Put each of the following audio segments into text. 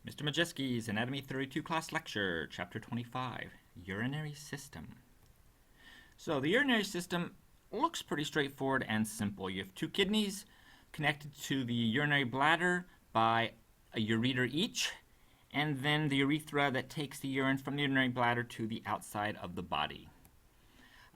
Mr. Majewski's Anatomy 32 class lecture, chapter 25, Urinary System. So the urinary system looks pretty straightforward and simple. You have two kidneys connected to the urinary bladder by a ureter each, and then the urethra that takes the urine from the urinary bladder to the outside of the body.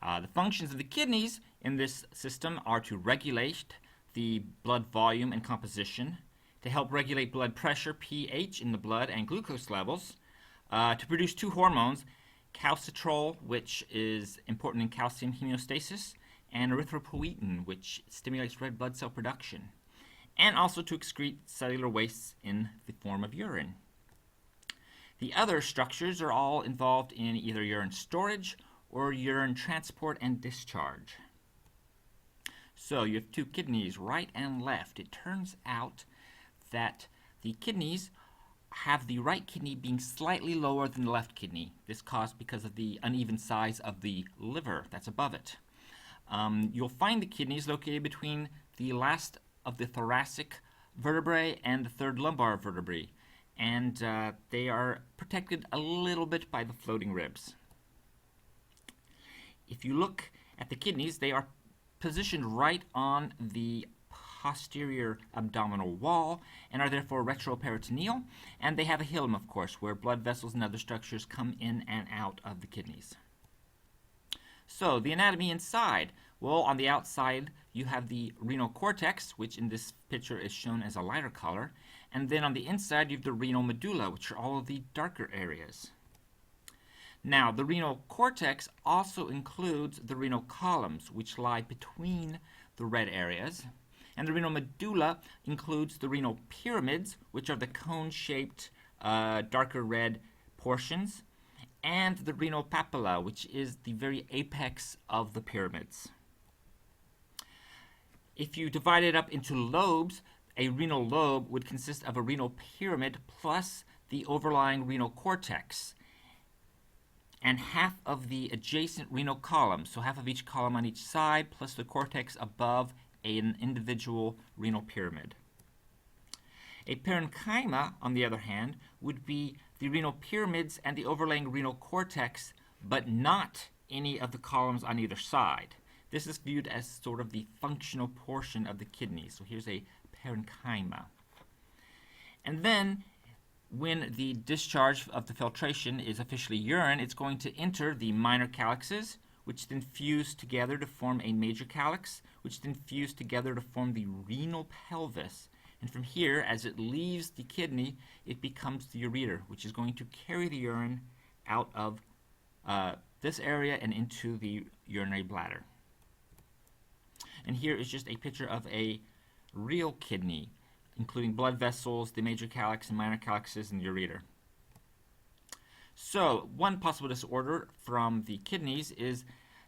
The functions of the kidneys in this system are to regulate the blood volume and composition, to help regulate blood pressure, pH in the blood, and glucose levels, to produce two hormones, calcitrol, which is important in calcium homeostasis, and erythropoietin, which stimulates red blood cell production, and also to excrete cellular wastes in the form of urine. The other structures are all involved in either urine storage or urine transport and discharge. So you have two kidneys, right and left. It turns out that the kidneys have the right kidney being slightly lower than the left kidney. This caused because of the uneven size of the liver that's above it. You'll find the kidneys located between the last of the thoracic vertebrae and the third lumbar vertebrae, and they are protected a little bit by the floating ribs. If you look at the kidneys, they are positioned right on the posterior abdominal wall and are therefore retroperitoneal, and they have a hilum, of course, where blood vessels and other structures come in and out of the kidneys. So the anatomy inside, well, on the outside you have the renal cortex, which in this picture is shown as a lighter color, and then on the inside you have the renal medulla, which are all of the darker areas. Now, the renal cortex also includes the renal columns, which lie between the red areas, and the renal medulla includes the renal pyramids, which are the cone-shaped, darker red portions, and the renal papilla, which is the very apex of the pyramids. If you divide it up into lobes, a renal lobe would consist of a renal pyramid plus the overlying renal cortex, and half of the adjacent renal column, so half of each column on each side, plus the cortex above an individual renal pyramid. A parenchyma, on the other hand, would be the renal pyramids and the overlaying renal cortex, but not any of the columns on either side. This is viewed as sort of the functional portion of the kidney. So here's a parenchyma. And then, when the discharge of the filtration is officially urine, it's going to enter the minor calyxes, which then fuse together to form a major calyx, which then fuse together to form the renal pelvis. And from here, as it leaves the kidney, it becomes the ureter, which is going to carry the urine out of this area and into the urinary bladder. And here is just a picture of a real kidney, including blood vessels, the major calyx and minor calyxes, and the ureter. So, one possible disorder from the kidneys is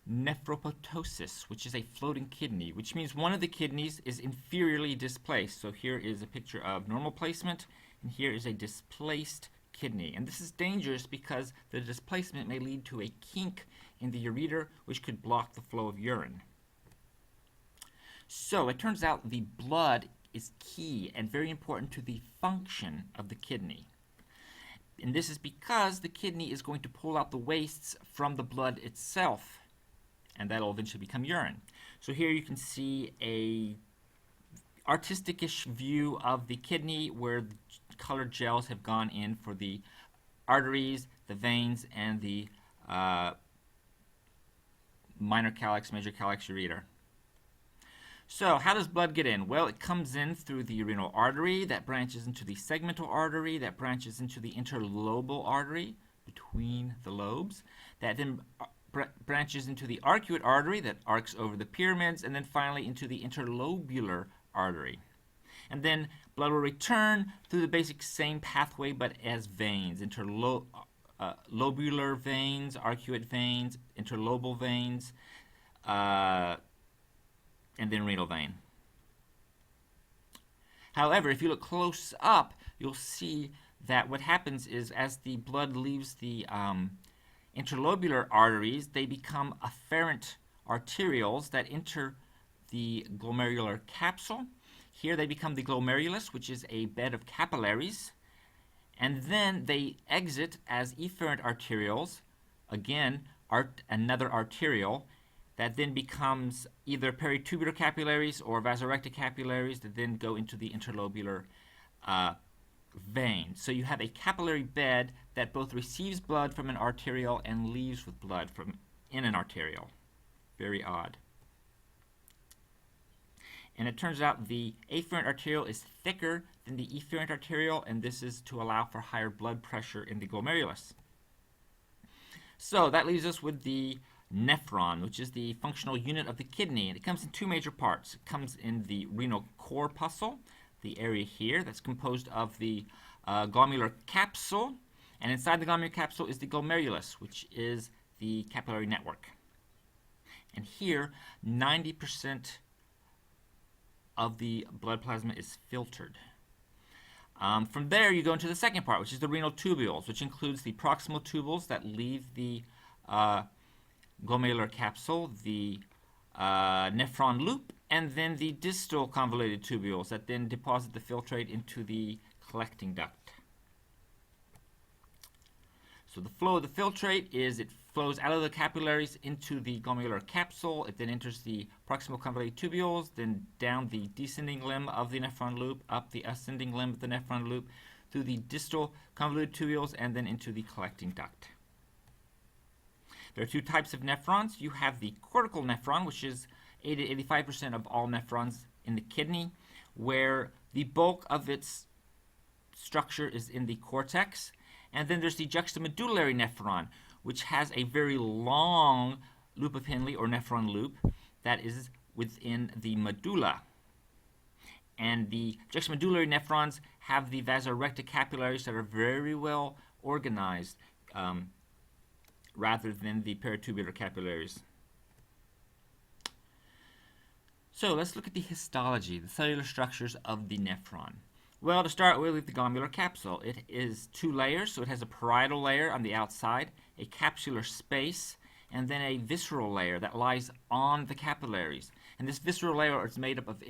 nephroptosis, which is a floating kidney, which means one of the kidneys is inferiorly displaced. So here is a picture of normal placement, and here is a displaced kidney. And this is dangerous because the displacement may lead to a kink in the ureter, which could block the flow of urine. So it turns out the blood is key and very important to the function of the kidney. And this is because the kidney is going to pull out the wastes from the blood itself, and that will eventually become urine. So here you can see a artistic-ish view of the kidney where the colored gels have gone in for the arteries, the veins, and the minor calyx, major calyx, ureter. So how does blood get in? Well, it comes in through the renal artery that branches into the segmental artery that branches into the interlobal artery between the lobes that then branches into the arcuate artery that arcs over the pyramids, and then finally into the interlobular artery. And then blood will return through the basic same pathway but as veins, lobular veins, arcuate veins, interlobal veins, and then renal vein. However, if you look close up, you'll see that what happens is as the blood leaves the interlobular arteries, they become afferent arterioles that enter the glomerular capsule. Here they become the glomerulus, which is a bed of capillaries, and then they exit as efferent arterioles, again, another arteriole, that then becomes either peritubular capillaries or vasorectal capillaries that then go into the interlobular vein. So you have a capillary bed that both receives blood from an arteriole and leaves with blood from in an arteriole. Very odd. And it turns out the afferent arteriole is thicker than the efferent arteriole, and this is to allow for higher blood pressure in the glomerulus. So that leaves us with the nephron, which is the functional unit of the kidney, and it comes in two major parts. It comes in the renal corpuscle, the area here that's composed of the glomerular capsule, and inside the glomerular capsule is the glomerulus, which is the capillary network. And here, 90% of the blood plasma is filtered. From there, you go into the second part, which is the renal tubules, which includes the proximal tubules that leave the glomerular capsule, the nephron loop, and then the distal convoluted tubules that then deposit the filtrate into the collecting duct. So the flow of the filtrate is it flows out of the capillaries into the glomerular capsule. It then enters the proximal convoluted tubules, then down the descending limb of the nephron loop, up the ascending limb of the nephron loop, through the distal convoluted tubules, and then into the collecting duct. There are two types of nephrons. You have the cortical nephron, which is 80 to 85% of all nephrons in the kidney, where the bulk of its structure is in the cortex. And then there's the juxtamedullary nephron, which has a very long loop of Henle or nephron loop that is within the medulla. And the juxtamedullary nephrons have the vasorectal capillaries that are very well organized rather than the peritubular capillaries. So let's look at the histology, the cellular structures of the nephron. Well, to start with the glomerular capsule. It is two layers, so it has a parietal layer on the outside, a capsular space, and then a visceral layer that lies on the capillaries. And this visceral layer is made up of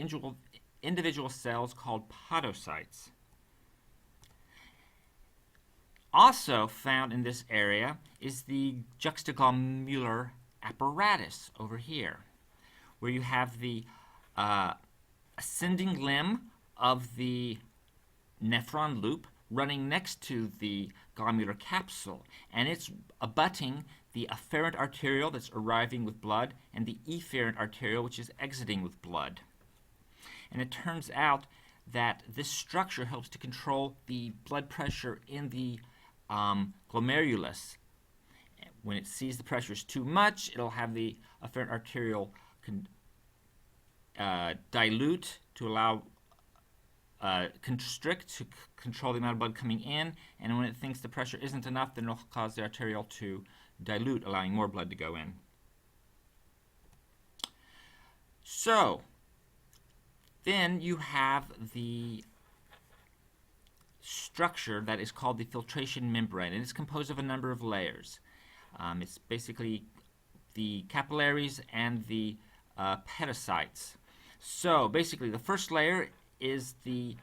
individual cells called podocytes. Also found in this area is the juxtaglomerular apparatus over here, where you have the ascending limb of the nephron loop running next to the glomerular capsule, and it's abutting the afferent arteriole that's arriving with blood and the efferent arteriole, which is exiting with blood. And it turns out that this structure helps to control the blood pressure in the glomerulus. When it sees the pressure is too much, it'll have the afferent arteriole dilute to allow constrict to control the amount of blood coming in, and when it thinks the pressure isn't enough, then it'll cause the arteriole to dilute, allowing more blood to go in. So then you have the structure that is called the filtration membrane, and it's composed of a number of layers. It's basically the capillaries and the podocytes. So basically the first layer is the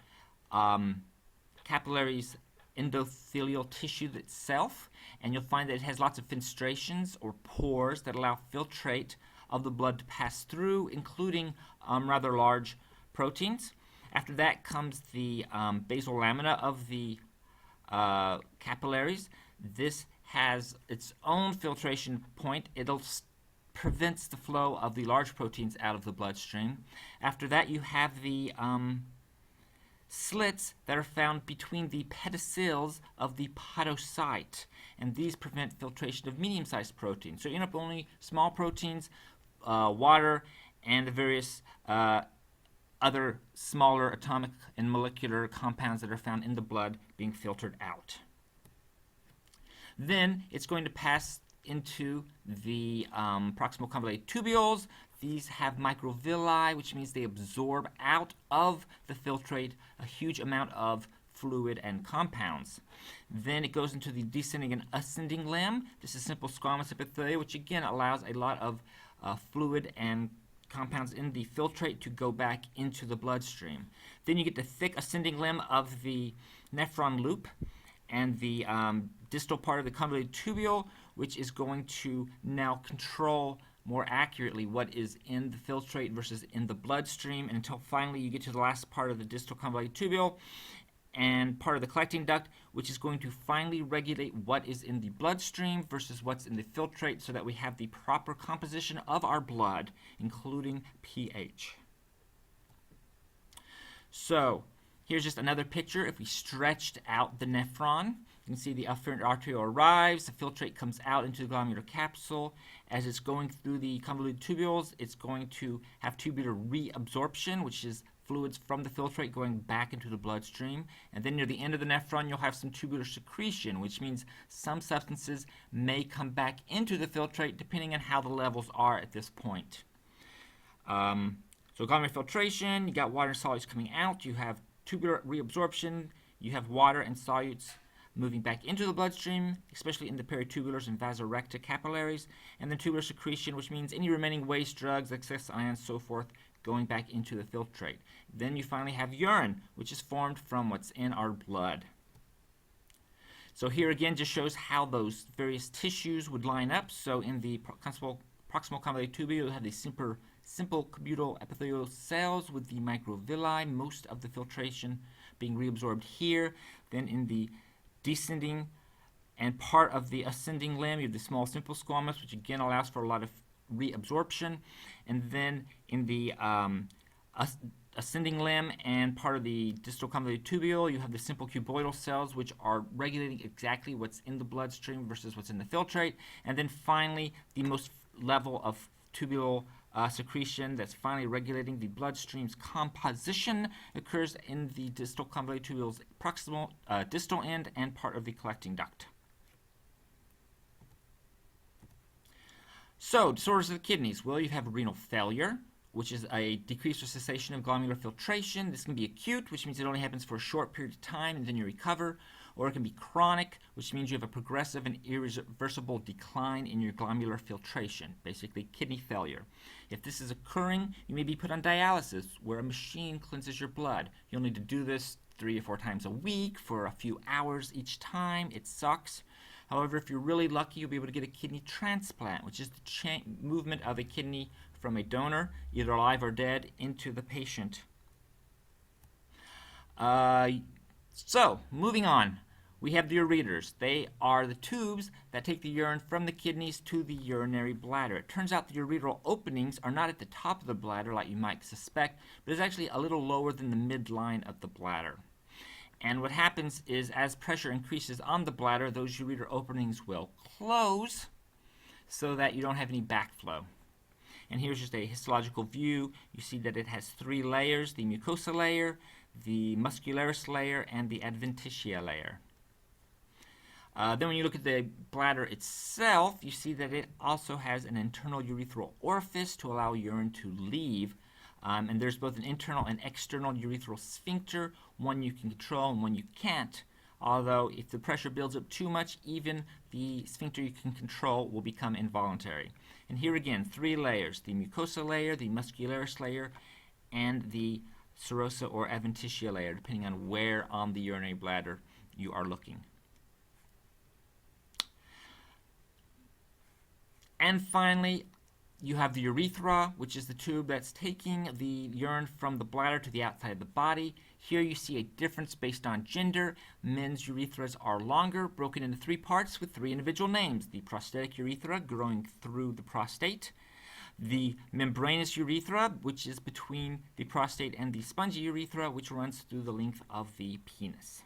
capillaries endothelial tissue itself, and you'll find that it has lots of fenestrations or pores that allow filtrate of the blood to pass through, including rather large proteins. After that comes the basal lamina of the capillaries. This has its own filtration point. It'll prevents the flow of the large proteins out of the bloodstream. After that, you have the slits that are found between the pedicels of the podocyte, and these prevent filtration of medium-sized proteins. So you end up only small proteins, water, and the various other smaller atomic and molecular compounds that are found in the blood being filtered out. Then it's going to pass into the proximal convoluted tubules. These have microvilli, which means they absorb out of the filtrate a huge amount of fluid and compounds. Then it goes into the descending and ascending limb. This is simple squamous epithelia, which again allows a lot of fluid and compounds in the filtrate to go back into the bloodstream. Then you get the thick ascending limb of the nephron loop, and the distal part of the convoluted tubule, which is going to now control more accurately what is in the filtrate versus in the bloodstream, until finally you get to the last part of the distal convoluted tubule and part of the collecting duct, which is going to finally regulate what is in the bloodstream versus what's in the filtrate, so that we have the proper composition of our blood, including pH. So here's just another picture. If we stretched out the nephron, you can see the afferent arteriole arrives, the filtrate comes out into the glomerular capsule. As it's going through the convoluted tubules, it's going to have tubular reabsorption, which is fluids from the filtrate going back into the bloodstream. And then near the end of the nephron, you'll have some tubular secretion, which means some substances may come back into the filtrate depending on how the levels are at this point. So glomerular filtration, you got water and solutes coming out, you have tubular reabsorption, you have water and solutes moving back into the bloodstream, especially in the peritubulars and vasorecta capillaries, and then tubular secretion, which means any remaining waste, drugs, excess ions, so forth, going back into the filtrate. Then you finally have urine, which is formed from what's in our blood. So here again just shows how those various tissues would line up. So in the proximal convoluted tubule, you have the simple cubital epithelial cells with the microvilli, most of the filtration being reabsorbed here. Then in the descending and part of the ascending limb, you have the small simple squamous, which again allows for a lot of reabsorption. And then in the ascending limb and part of the distal convoluted tubule, you have the simple cuboidal cells, which are regulating exactly what's in the bloodstream versus what's in the filtrate. And then finally, the most level of tubule secretion that's finally regulating the bloodstream's composition occurs in the distal convoluted tubule's proximal distal end and part of the collecting duct. So, disorders of the kidneys. Well, you have renal failure, which is a decreased or cessation of glomerular filtration. This can be acute, which means it only happens for a short period of time and then you recover. Or it can be chronic, which means you have a progressive and irreversible decline in your glomerular filtration, basically kidney failure. If this is occurring, you may be put on dialysis, where a machine cleanses your blood. You'll need to do this 3 to 4 times a week for a few hours each time. It sucks. However, if you're really lucky, you'll be able to get a kidney transplant, which is the movement of a kidney from a donor, either alive or dead, into the patient. So, moving on. We have the ureters. They are the tubes that take the urine from the kidneys to the urinary bladder. It turns out the ureteral openings are not at the top of the bladder like you might suspect, but it's actually a little lower than the midline of the bladder. And what happens is, as pressure increases on the bladder, those ureter openings will close so that you don't have any backflow. And here's just a histological view. You see that it has 3 layers: the mucosa layer, the muscularis layer, and the adventitia layer. Then when you look at the bladder itself, you see that it also has an internal urethral orifice to allow urine to leave. And there's both an internal and external urethral sphincter, one you can control and one you can't. Although if the pressure builds up too much, even the sphincter you can control will become involuntary. And here again, 3 layers: the mucosa layer, the muscularis layer, and the serosa or adventitia layer, depending on where on the urinary bladder you are looking. And finally, you have the urethra, which is the tube that's taking the urine from the bladder to the outside of the body. Here you see a difference based on gender. Men's urethras are longer, broken into 3 parts with 3 individual names: the prostatic urethra, growing through the prostate; the membranous urethra, which is between the prostate; and the spongy urethra, which runs through the length of the penis.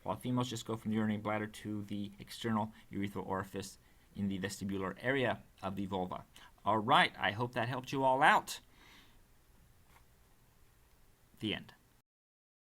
While females just go from the urinary bladder to the external urethral orifice in the vestibular area of the vulva. All right, I hope that helped you all out. The end.